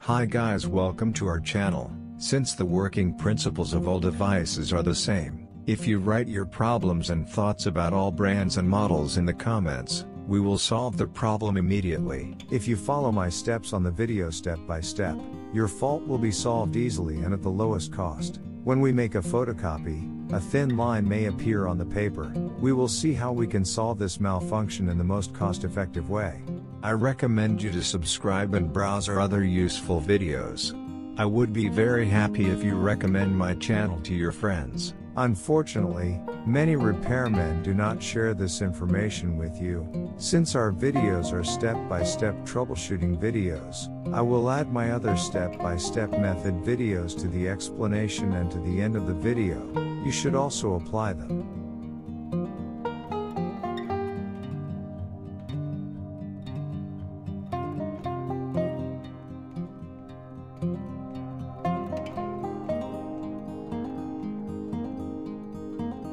Hi guys, welcome to our channel. Since the working principles of all devices are the same, if you write your problems and thoughts about all brands and models in the comments, we will solve the problem immediately. If you follow my steps on the video step by step, your fault will be solved easily and at the lowest cost. When we make a photocopy, a thin line may appear on the paper. We will see how we can solve this malfunction in the most cost-effective way. I recommend you to subscribe and browse our other useful videos. I would be very happy if you recommend my channel to your friends. Unfortunately, many repairmen do not share this information with you. Since our videos are step-by-step troubleshooting videos, I will add my other step-by-step method videos to the explanation and to the end of the video. You should also apply them.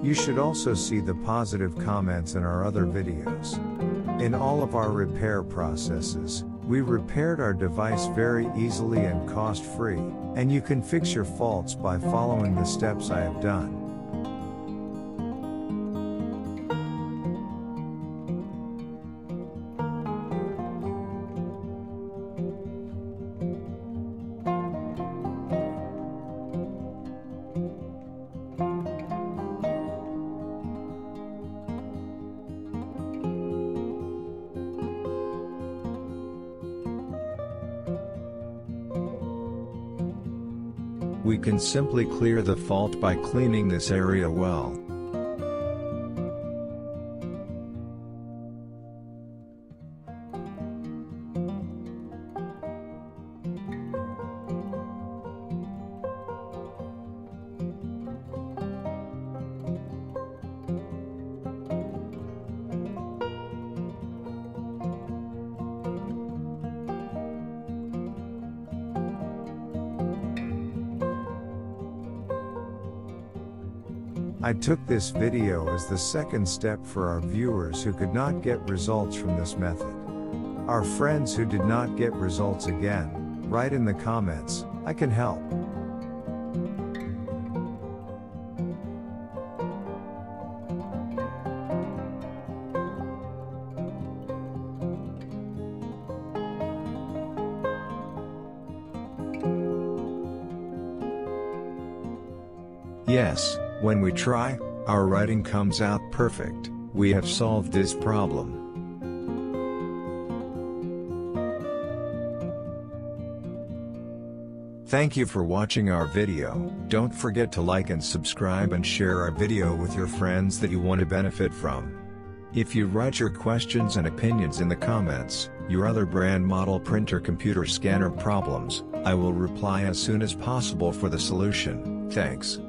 You should also see the positive comments in our other videos. In all of our repair processes, we repaired our device very easily and cost-free, and you can fix your faults by following the steps I have done. We can simply clear the fault by cleaning this area well. I took this video as the second step for our viewers who could not get results from this method. Our friends who did not get results again, write in the comments, I can help. Yes, when we try, our writing comes out perfect. We have solved this problem. Thank you for watching our video. Don't forget to like and subscribe and share our video with your friends that you want to benefit from. If you write your questions and opinions in the comments, your other brand model printer computer scanner problems, I will reply as soon as possible for the solution. Thanks.